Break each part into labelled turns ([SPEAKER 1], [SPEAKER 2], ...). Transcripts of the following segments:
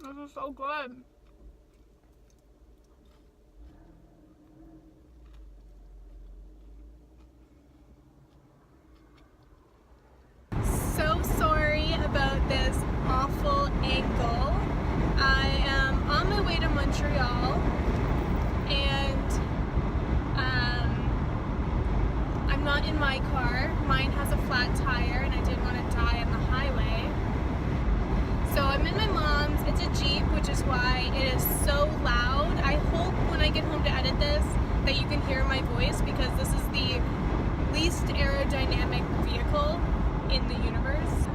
[SPEAKER 1] This is so good. So sorry about this awful ankle. I am on my way to Montreal, and I'm not in my car. Mine has a flat tire, and I didn't want to die on the highway. So I'm in my mom's. It's a Jeep, which is why it is so loud. I hope when I get home to edit this that you can hear my voice, because this is the least aerodynamic vehicle in the universe.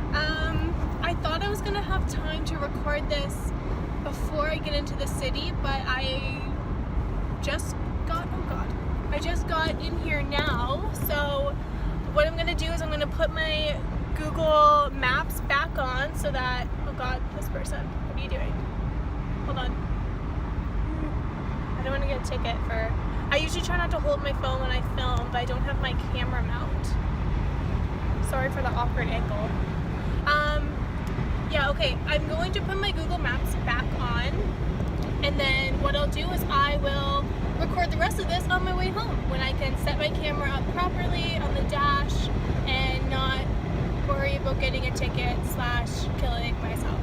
[SPEAKER 1] I thought I was gonna have time to record this before I get into the city, but I just got in here now. So what I'm gonna do is I'm gonna put my Google Maps back on so that, oh God, this person, what are you doing? Hold on. I don't want to get a ticket for, I usually try not to hold my phone when I film, but I don't have my camera mount. Sorry for the awkward angle. Yeah, okay, I'm going to put my Google Maps back on, and then what I'll do is I will record the rest of this on my way home when I can set my camera up properly on the dash and not worry about getting a ticket / killing myself.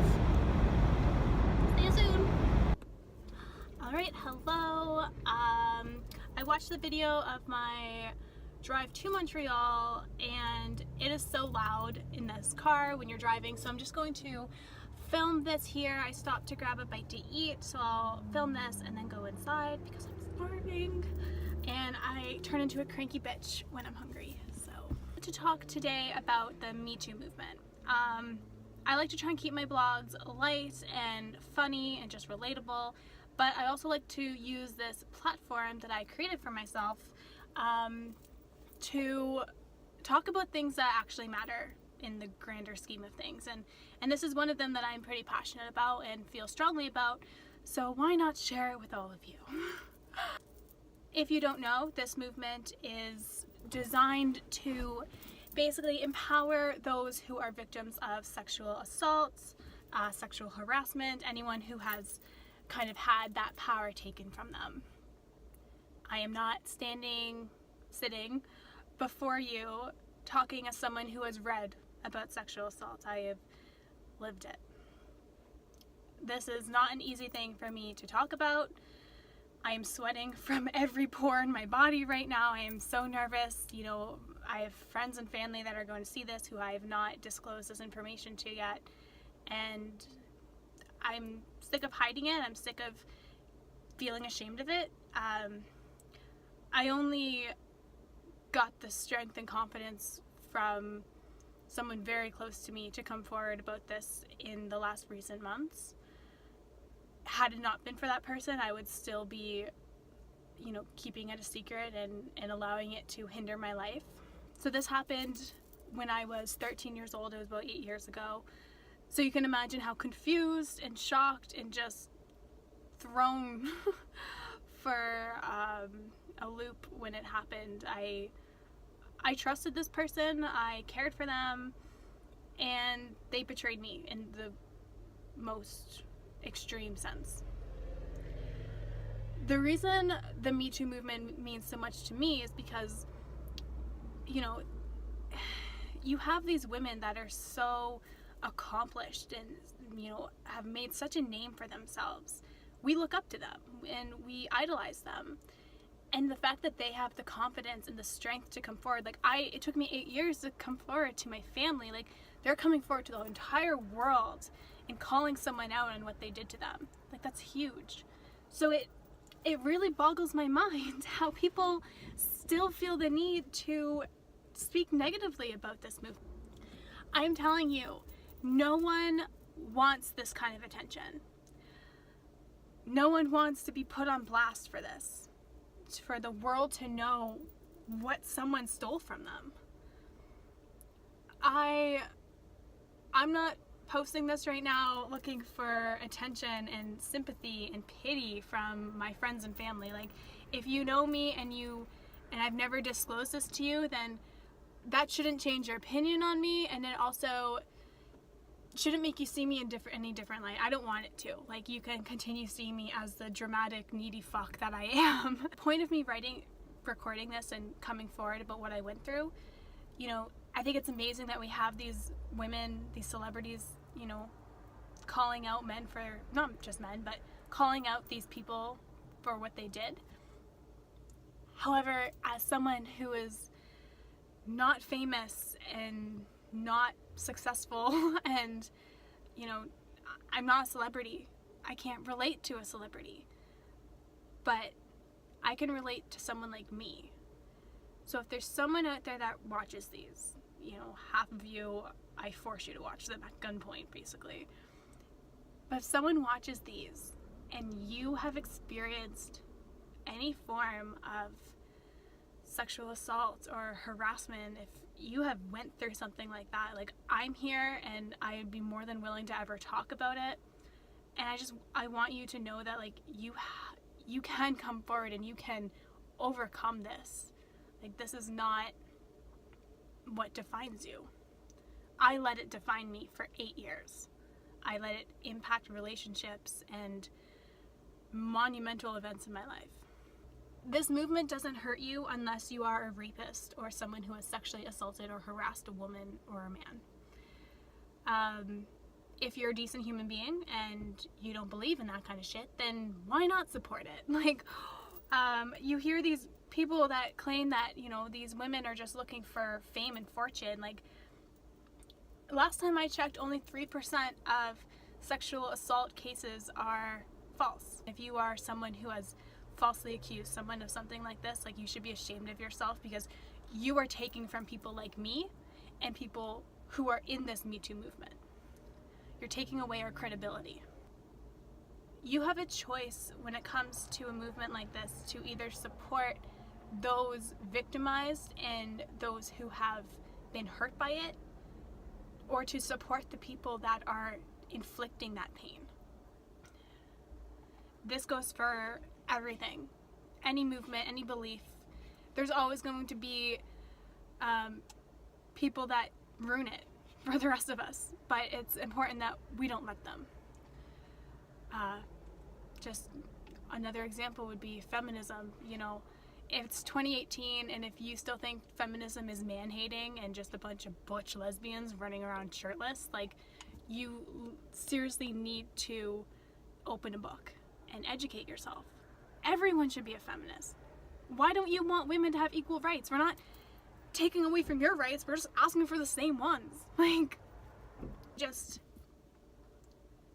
[SPEAKER 1] See you soon. Alright, hello. I watched the video of my drive to Montreal, and it is so loud in this car when you're driving, so I'm just going to film this here. I stopped to grab a bite to eat, so I'll film this and then go inside because I'm starving, and I turn into a cranky bitch when I'm hungry. So to talk today about the Me Too movement. I like to try and keep my blogs light and funny and just relatable, but I also like to use this platform that I created for myself to talk about things that actually matter in the grander scheme of things, and this is one of them that I'm pretty passionate about and feel strongly about, so why not share it with all of you? If you don't know, this movement is designed to basically empower those who are victims of sexual assaults, sexual harassment, anyone who has kind of had that power taken from them. I am not sitting before you talking as someone who has read about sexual assault. I have lived it. This is not an easy thing for me to talk about. I am sweating from every pore in my body right now. I am so nervous. You know, I have friends and family that are going to see this who I have not disclosed this information to yet, and I'm sick of hiding it. I'm sick of feeling ashamed of it. I only got the strength and confidence from someone very close to me to come forward about this in the last recent months. Had it not been for that person, I would still be, you know, keeping it a secret and allowing it to hinder my life. So this happened when I was 13 years old. It was about 8 years ago. So you can imagine how confused and shocked and just thrown for a loop when it happened. I trusted this person, I cared for them, and they betrayed me in the most extreme sense. The reason the Me Too movement means so much to me is because, you know, you have these women that are so accomplished and, you know, have made such a name for themselves. We look up to them and we idolize them. And the fact that they have the confidence and the strength to come forward, like it took me 8 years to come forward to my family. Like, they're coming forward to the entire world and calling someone out on what they did to them. Like, that's huge. So it really boggles my mind how people still feel the need to speak negatively about this movement. I'm telling you, no one wants this kind of attention. No one wants to be put on blast for this. For the world to know what someone stole from them. I'm not posting this right now looking for attention and sympathy and pity from my friends and family. Like, if you know me and I've never disclosed this to you, then that shouldn't change your opinion on me, and it also shouldn't make you see me in any different light. I don't want it to. Like, you can continue seeing me as the dramatic, needy fuck that I am. The point of me recording this and coming forward about what I went through, you know, I think it's amazing that we have these women, these celebrities, you know, calling out men for, not just men, but calling out these people for what they did. However, as someone who is not famous and not successful and, you know, I'm not a celebrity. I can't relate to a celebrity. But I can relate to someone like me. So if there's someone out there that watches these, you know, half of you, I force you to watch them at gunpoint, basically. But if someone watches these and you have experienced any form of sexual assault or harassment, if you have went through something like that, like, I'm here and I'd be more than willing to ever talk about it. And I want you to know that, like, you can come forward and you can overcome this. Like, this is not what defines you. I let it define me for 8 years. I let it impact relationships and monumental events in my life. This movement doesn't hurt you unless you are a rapist or someone who has sexually assaulted or harassed a woman or a man. If you're a decent human being and you don't believe in that kind of shit, then why not support it? Like, you hear these people that claim that, you know, these women are just looking for fame and fortune. Like, last time I checked, only 3% of sexual assault cases are false. If you are someone who has falsely accused someone of something like this, like, you should be ashamed of yourself, because you are taking from people like me and people who are in this Me Too movement. You're taking away our credibility. You have a choice when it comes to a movement like this to either support those victimized and those who have been hurt by it, or to support the people that are inflicting that pain. This goes for everything. Any movement, any belief. There's always going to be people that ruin it for the rest of us, but it's important that we don't let them. Just another example would be feminism. You know, if it's 2018 and if you still think feminism is man-hating and just a bunch of butch lesbians running around shirtless, like, you seriously need to open a book and educate yourself. Everyone should be a feminist. Why don't you want women to have equal rights? We're not taking away from your rights, we're just asking for the same ones. Like,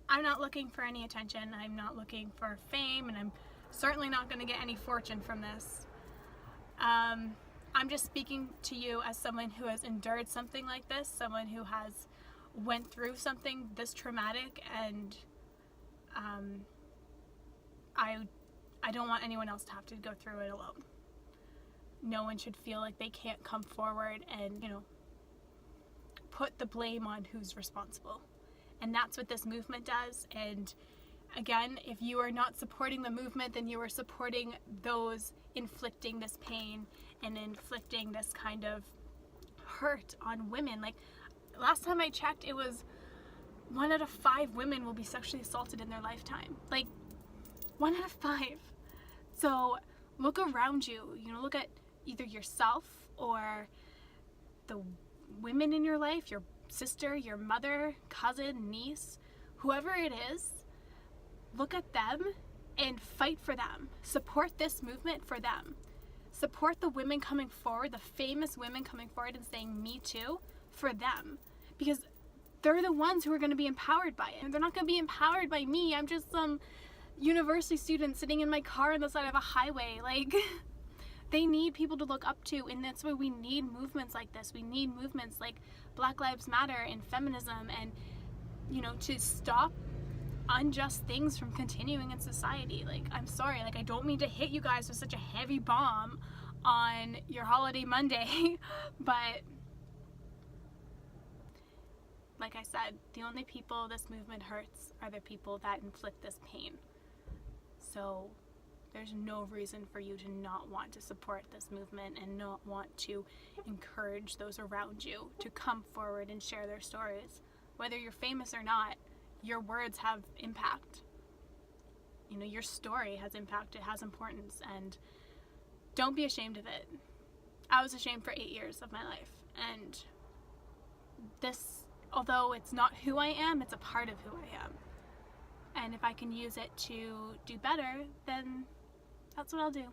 [SPEAKER 1] I'm not looking for any attention, I'm not looking for fame, and I'm certainly not going to get any fortune from this. I'm just speaking to you as someone who has endured something like this, someone who has went through something this traumatic, and I don't want anyone else to have to go through it alone. No one should feel like they can't come forward and, you know, put the blame on who's responsible. And that's what this movement does. And again, if you are not supporting the movement, then you are supporting those inflicting this pain and inflicting this kind of hurt on women. Like, last time I checked, it was 1 out of 5 women will be sexually assaulted in their lifetime. Like, 1 out of 5. So look around you, you know, look at either yourself or the women in your life, your sister, your mother, cousin, niece, whoever it is. Look at them and fight for them. Support this movement for them. Support the women coming forward, the famous women coming forward and saying Me Too for them. Because they're the ones who are going to be empowered by it. They're not going to be empowered by me. I'm just some university student sitting in my car on the side of a highway. Like, they need people to look up to, and that's why we need movements like this. We need movements like Black Lives Matter and feminism, and, you know, to stop unjust things from continuing in society. Like, I'm sorry, like, I don't mean to hit you guys with such a heavy bomb on your holiday Monday, but like I said, the only people this movement hurts are the people that inflict this pain. So there's no reason for you to not want to support this movement and not want to encourage those around you to come forward and share their stories. Whether you're famous or not, your words have impact. You know, your story has impact, it has importance, and don't be ashamed of it. I was ashamed for 8 years of my life, and this, although it's not who I am, it's a part of who I am. And if I can use it to do better, then that's what I'll do.